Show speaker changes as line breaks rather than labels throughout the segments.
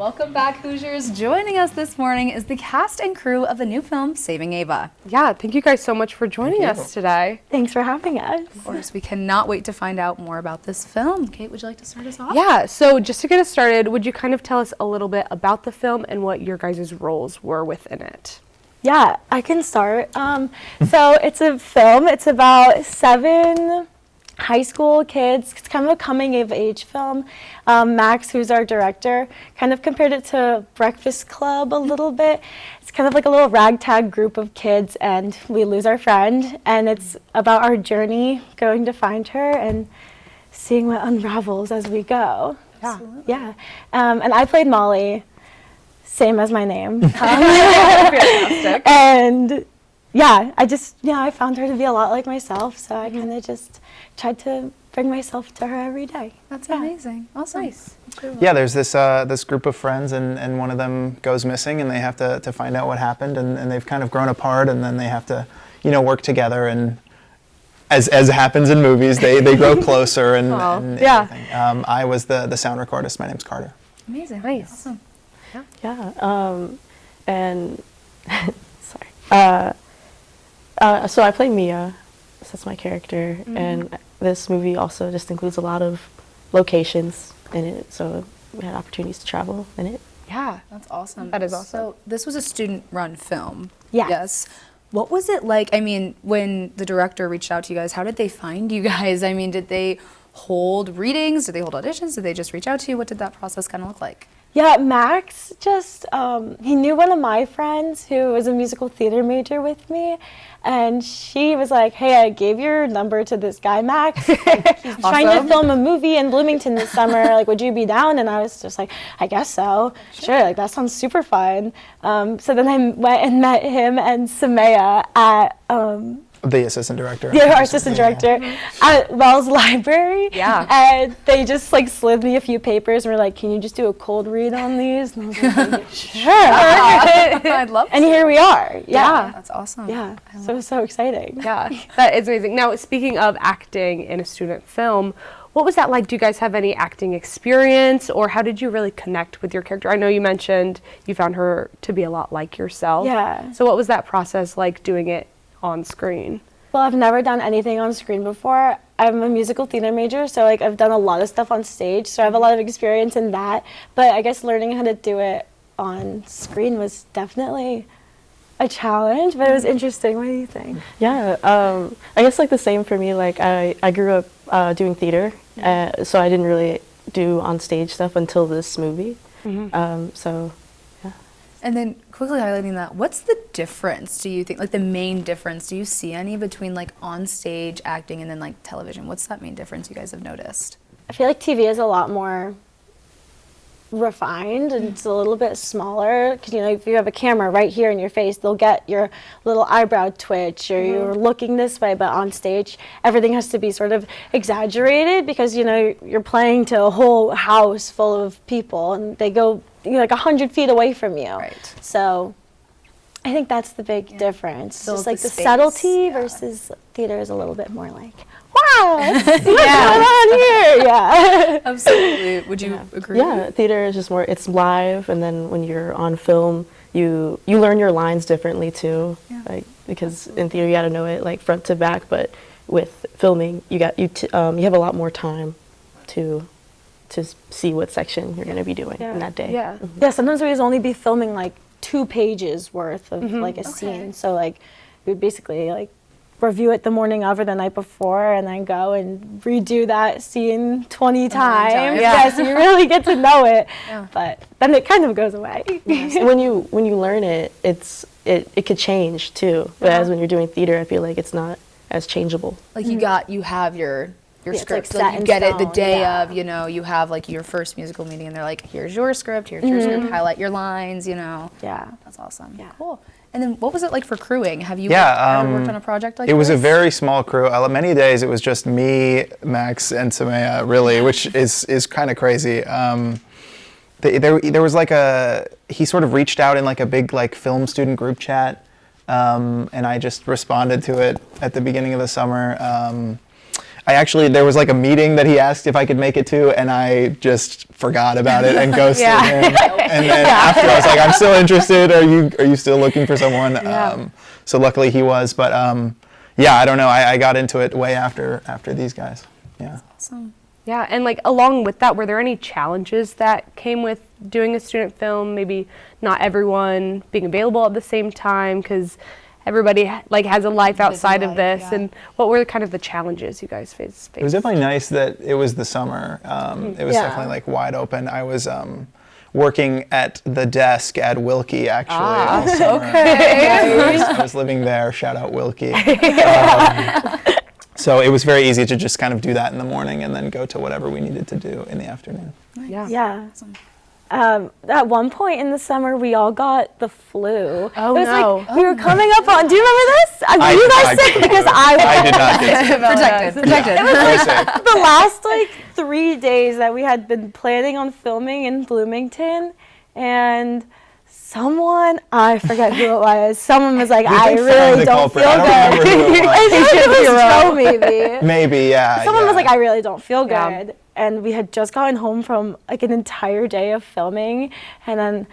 Welcome back, Hoosiers. Joining us this morning is the cast and crew of the new film, Saving Ava.
Yeah, thank you guys so much for joining us today.
Thanks for having us.
Of course, we cannot wait to find out more about this film. Kate, would you like to start us off?
Yeah, so just to get us started, would you kind of tell us a little bit about the film and what your guys' roles were within it?
Yeah, I can start. So it's a film. It's about 7 high school kids. It's kind of a coming-of-age film. Max, who's our director, kind of compared it to Breakfast Club a little bit. It's kind of like a little ragtag group of kids, and we lose our friend. And it's about our journey going to find her and seeing what unravels as we go. Yeah. And I played Molly, same as my name.
Fantastic.
And yeah, I found her to be a lot like myself, so I kind of just tried to bring myself to her every day.
That's amazing. Awesome.
Nice.
Yeah, there's this group of friends, and one of them goes missing, and they have to find out what happened, and they've kind of grown apart, and then they have to, work together, and as happens in movies, they grow closer and everything. I was the sound recordist. My name's Carter.
Amazing.
Nice.
Awesome.
Yeah, and sorry. So I play Mia, so that's my character, and this movie also just includes a lot of locations in it, so we had opportunities to travel in it.
Yeah.
That's awesome.
That is awesome.
So this was a student-run film.
Yes.
What was it like, when the director reached out to you guys, how did they find you guys? Did they hold readings? Did they hold auditions? Did they just reach out to you? What did that process kind of look like?
Yeah, Max just, he knew one of my friends who was a musical theater major with me, and she was like, hey, I gave your number to this guy, Max. Like, he's trying to film a movie in Bloomington this summer. Like, would you be down? And I was just like, I guess so. Sure, like, that sounds super fun. So then I went and met him and Samaya at...
The assistant director.
Yeah, our assistant director at Wells Library.
Yeah.
And they just slid me a few papers and were like, can you just do a cold read on these? And I was like, sure.
I'd love to.
And here we are. Yeah.
That's awesome.
Yeah. So exciting.
Yeah, that is amazing. Now, speaking of acting in a student film, what was that like? Do you guys have any acting experience, or how did you really connect with your character? I know you mentioned you found her to be a lot like yourself.
Yeah.
So what was that process like doing it on screen?
Well, I've never done anything on screen before. I'm a musical theater major, so I've done a lot of stuff on stage, so I have a lot of experience in that. But I guess learning how to do it on screen was definitely a challenge, but it was interesting. What do you think?
Yeah, I guess the same for me. I grew up doing theater, so I didn't really do on stage stuff until this movie. So, yeah.
And then quickly highlighting that, what's the difference, do you think, the main difference? Do you see any between on stage acting and then television? What's that main difference you guys have noticed?
I feel like TV is a lot more refined and it's a little bit smaller because if you have a camera right here in your face, they'll get your little eyebrow twitch or you're looking this way, but on stage everything has to be sort of exaggerated because you're playing to a whole house full of people and they go 100 feet away from you.
Right.
So I think that's the big difference.
Fills
Just
the
the
space.
subtlety versus theater is a little bit more wow, what's going on here? Yeah.
Absolutely. Would you agree?
Yeah, theater is just more, it's live, and then when you're on film, you learn your lines differently too.
Yeah.
Because in theater you got to know it front to back, but with filming you have a lot more time to see what section you're going to be doing in that day.
Yeah.
Yeah, sometimes we'd only be filming 2 pages worth of a scene. So we'd basically review it the morning of or the night before and then go and redo that scene 20 times. Yeah, so you really get to know it. Yeah. But then it kind of goes away.
Yes. When you learn it, it could change too. But as when you're doing theater, I feel like it's not as changeable.
You have your script,
set
you
in
get it the
stone,
day of, you have your first musical meeting and they're like, here's your script, highlight your lines,
Yeah.
That's awesome.
Yeah.
Cool. And then what was it like for crewing? Have you
Yeah,
ever worked on a project like this?
It was a very small crew. Many days it was just me, Max, and Samaya, really, which is kind of crazy. There was he sort of reached out in a big film student group chat, and I just responded to it at the beginning of the summer. there was like a meeting that he asked if I could make it to, and I just forgot about it and ghosted him. And then after I was like, I'm still interested. Are you still looking for someone? So luckily he was, but yeah, I don't know. I got into it way after these guys. Yeah.
Awesome.
Yeah, and like along with that, were there any challenges that came with doing a student film? Maybe not everyone being available at the same time, because everybody like has a life outside of this.
yeah.
And what were kind of the challenges you guys faced?
It was definitely nice that it was the summer. It was
Yeah.
definitely like wide open. I was working at the desk at Wilkie actually all summer. I was living there. Shout out Wilkie. So it was very easy to just kind of do that in the morning and then go to whatever we needed to do in the afternoon.
Yeah.
Yeah. At one point in the summer, we all got the flu.
Oh,
it was
no.
like we were coming up on. Do you remember this? Were you guys sick? Because I
did not get sick.
Protected.
It was like the last like 3 days that we had been planning on filming in Bloomington, and someone, I forget who it was, someone was like, I really don't feel good.
I don't remember who it was.
I think it was Joe, maybe.
Maybe, yeah.
Someone was like, I really don't feel good.
Yeah.
And we had just gotten home from like an entire day of filming, and then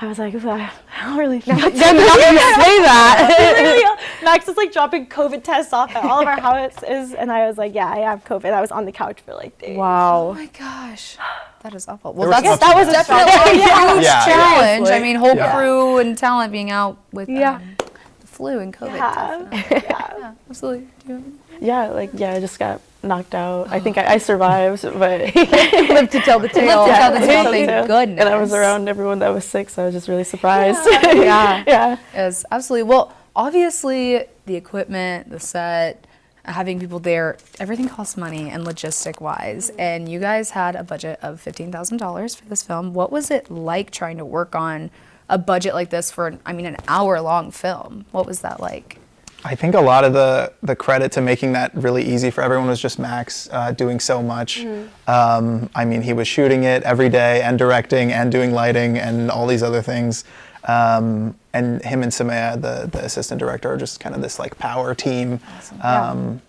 I was like, I don't really feel good.
Then how do you say that?
Max was like dropping COVID tests off at all of our houses, and I was like, yeah, I have COVID. I was on the couch for like days.
Oh
Wow.
my gosh. That is awful.
There
Well,
was
that was
nothing
definitely a huge
Yeah.
challenge.
Seriously.
I mean, whole
Yeah.
crew and talent being out with
Yeah.
the flu and COVID.
Yeah.
Definitely. Yeah, absolutely. Do you
Yeah, I just got knocked out. I think I survived, but
Live to tell the tale.
Live to tell the tale,
Yeah.
thank goodness.
And I was around everyone that was sick, so I was just really surprised.
Yeah.
Yeah.
Yes, absolutely. Well, obviously, the equipment, the set, having people there, everything costs money and logistic wise. And you guys had a budget of $15,000 for this film. What was it like trying to work on a budget like this for, an hour-long film? What was that like?
I think a lot of the credit to making that really easy for everyone was just Max doing so much. He was shooting it every day and directing and doing lighting and all these other things. And him and Samaya, the assistant director, are just kind of this like power team.
Awesome.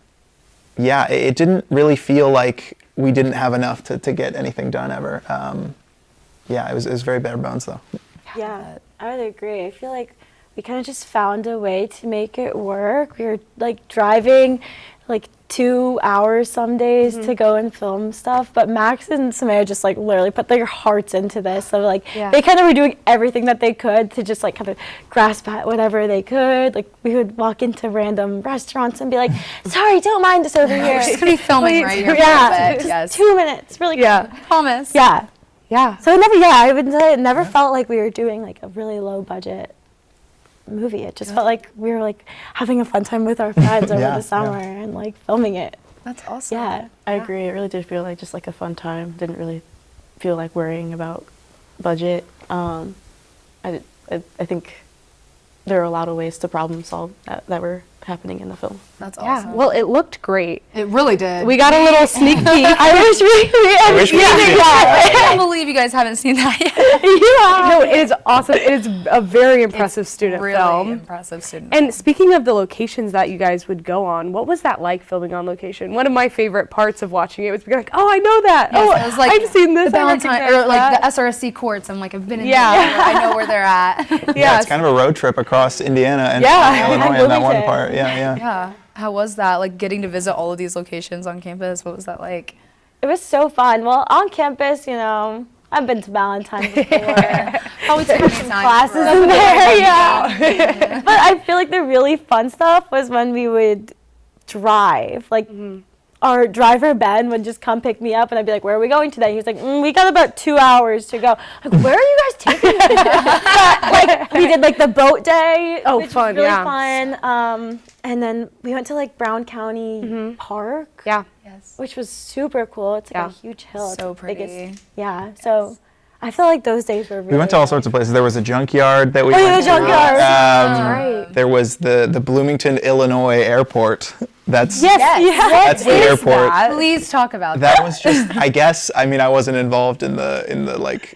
It didn't really feel like we didn't have enough to get anything done ever. It was very bare bones though.
Yeah, I would agree. I feel like we kind of just found a way to make it work. We were like driving like 2 hours some days to go and film stuff, but Max and Samaya just like literally put their hearts into this. So like they kind of were doing everything that they could to just like kind of grasp at whatever they could. Like we would walk into random restaurants and be like, sorry, don't mind us over here.
We're just going to be filming right here.
Yeah, just
Yes.
2 minutes, really quick.
Promise.
Yeah.
Yeah.
So I would say it never felt like we were doing like a really low budget movie. It just felt like we were like having a fun time with our friends over the summer and like filming it.
That's awesome.
Yeah.
I agree. It really did feel like just like a fun time. Didn't really feel like worrying about budget. I think there are a lot of ways to problem solve that were happening in the film.
That's
Yeah.
awesome.
Well, it looked great.
It really did.
We got a little sneak peek.
I wish we
I can't believe you guys haven't seen that yet.
No, it is awesome. It is a very impressive student
Really
film.
impressive student.
And speaking of the locations that you guys would go on, what was that like filming on location? One of my favorite parts of watching it was being like, oh, I know that.
Yes, it was like
I've seen this.
the
I
Valentine
recognize
or like
that.
the SRSC courts. I'm like, I've been in
Yeah.
there. I know where they're at.
Yeah, it's kind of a road trip across Indiana and
Yeah.
Illinois in that one
Bloomington.
part. Yeah.
Yeah. How was that? Like getting to visit all of these locations on campus. What was that like?
It was so fun. Well, on campus, I've been to Valentine before.
Probably too many times.
Classes
for us.
in there, yeah. But I feel like the really fun stuff was when we would drive. Like, our driver, Ben, would just come pick me up, and I'd be like, where are we going today? He was like, we got about 2 hours to go. Like, where are you guys taking me? But, like, we did, like, the boat day,
Oh,
which
fun,
was really
yeah.
fun. And then we went to, like, Brown County Park.
Yeah.
Yes.
Which was super cool. It's like
Yeah.
a huge hill. It's
So
the biggest-
pretty.
yeah. So I feel like those days were really
We went to all sorts of places. There was a junkyard that we
Oh,
went
yeah, the
to.
junkyard.
Right.
There was the Bloomington, Illinois airport. That's
Yes.
the airport.
Please talk about that.
That was just, I guess, I wasn't involved in the like,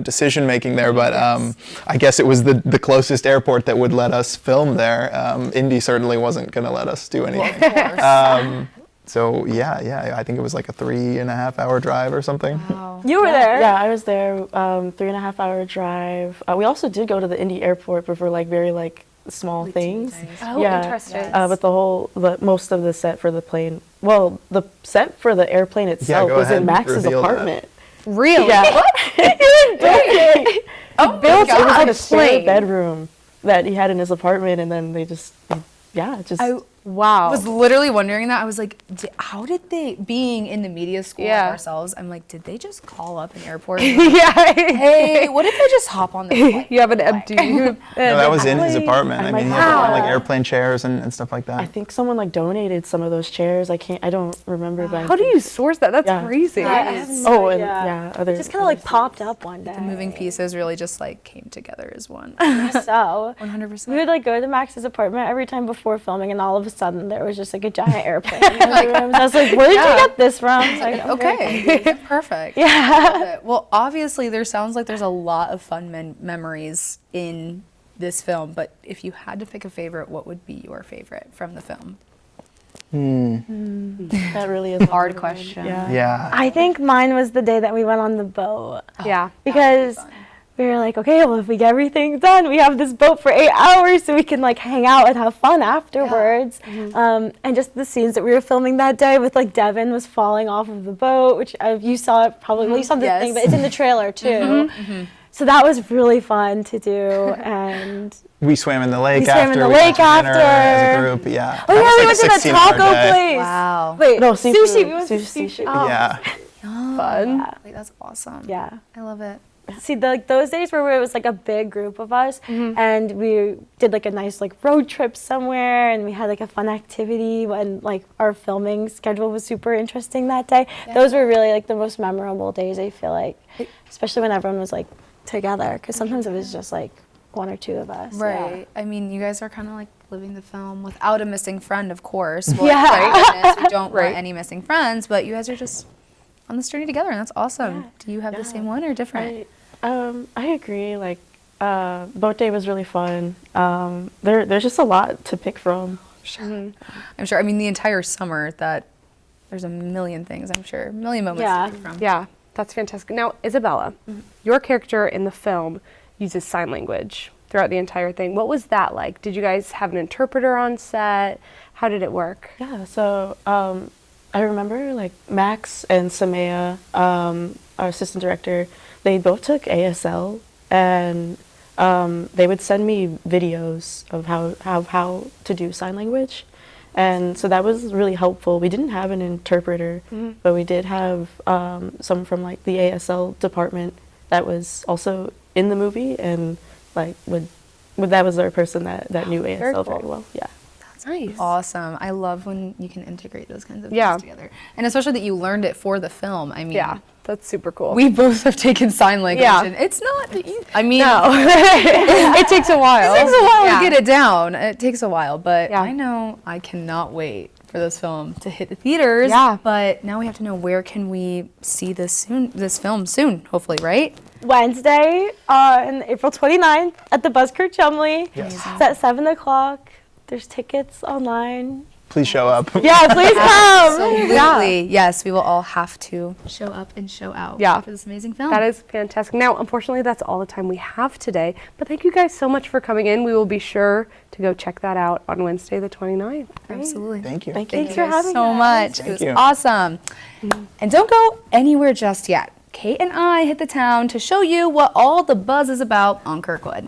decision making there, but I guess it was the closest airport that would let us film there. Indy certainly wasn't going to let us do anything.
Of course.
So yeah, I think it was like a 3.5 hour drive or something.
Wow.
You were there.
Yeah, I was there. 3.5 hour drive. We also did go to the Indy airport, but for like very like small things.
Oh,
Yeah.
interesting.
But most of the set for the plane, well, the set for the airplane itself
go
was
ahead
in
and
Max's
reveal that.
apartment.
Really?
Yeah.
Oh,
Built it was like a spare
plane.
bedroom that he had in his apartment, and then they just,
Wow.
was literally wondering that. I was like, how did they, being in the media school
Yeah.
like ourselves, I'm like, did they just call up an airport? And be like,
yeah.
hey, what if they just hop on the flight?
You have an empty.
No, that was in his
Actually,
apartment. I
I
mean, he
might
had
have-
like airplane chairs and stuff like
I
that.
think someone like donated some of those chairs. I don't remember. But I
How do
think-
you source that? That's
Yeah.
crazy.
I have no
Oh, and
idea.
yeah, other.
Just kind of like popped up one day.
The moving pieces really just like came together as one.
So
100%.
we would like go to Max's apartment every time before filming, and all of a sudden there was just like a giant airplane in the room. I was like, "Where did you get this from?" It's like,
Okay, perfect.
Yeah.
Love it. Well, obviously, there sounds like there's a lot of fun memories in this film. But if you had to pick a favorite, what would be your favorite from the film?
That really is a
Hard
one.
question.
Yeah.
Yeah.
I think mine was the day that we went on the boat
Yeah.
because we were like, okay, well, if we get everything done, we have this boat for 8 hours, so we can like hang out and have fun afterwards. And just the scenes that we were filming that day with like Devin was falling off of the boat, which you saw it probably. Well, you saw the
Yes.
thing, but it's in the trailer too. So that was really fun to do, and
We swam in the lake
swam in
after.
the
we went
lake
to dinner
after.
as a group. Yeah.
oh
That
yeah,
was
we
like
went
a
to the
16-hour
taco
day.
place.
Wow.
Wait,
No,
sushi.
seafood.
We went to
Sushi.
sushi.
Oh.
Yeah.
Fun.
Like, that's awesome.
Yeah.
I love it.
See, like those days where it was like a big group of us, and we did like a nice like road trip somewhere, and we had like a fun activity, and like our filming schedule was super interesting that day. Those were really like the most memorable days, I feel like, especially when everyone was like together, because sometimes it was just like one or two of us.
Right. I mean, you guys are kind of like living the film without a missing friend, of course. Well,
Yeah.
thank goodness, we don't
Right.
want any missing friends, but you guys are just on this journey together, and that's awesome. Do you have the same one or different?
I agree. Like, boat day was really fun. There's just a lot to pick from.
I'm sure. I mean, the entire summer that there's a million things. I'm sure, a million moments
Yeah.
to pick from.
Yeah, that's fantastic. Now, Isabella, your character in the film uses sign language throughout the entire thing. What was that like? Did you guys have an interpreter on set? How did it work?
Yeah. So I remember like Max and Samaya, our assistant director, they both took ASL, and they would send me videos of how to do sign language. And so that was really helpful. We didn't have an interpreter, but we did have someone from like the ASL department that was also in the movie, and like that was our person that knew ASL very well. Yeah.
Nice.
Awesome. I love when you can integrate those kinds of
Yeah.
things together. And especially that you learned it for the film. I mean,
Yeah, that's super cool.
we both have taken sign language,
Yeah.
and it's not, I mean,
it takes a while.
it takes a while
Yeah.
to get it down. It takes a while, but
Yeah.
I know I cannot wait for this film to hit the theaters.
Yeah.
But now we have to know, where can we see this film soon, hopefully, right?
Wednesday on April 29th at the Buzzcrew Chumley.
Yes.
It's at 7 o'clock. There's tickets online.
Please show up.
Yeah, please come.
Absolutely. Yes, we will all have to show up and show out
Yeah.
for this amazing film.
That is fantastic. Now, unfortunately, that's all the time we have today. But thank you guys so much for coming in. We will be sure to go check that out on Wednesday, the 29th.
Absolutely.
Thank you.
Thank you.
Thanks for having
so
us.
much.
Thank
It was
you.
awesome. And don't go anywhere just yet. Kate and I hit the town to show you what all the buzz is about on Kirkwood.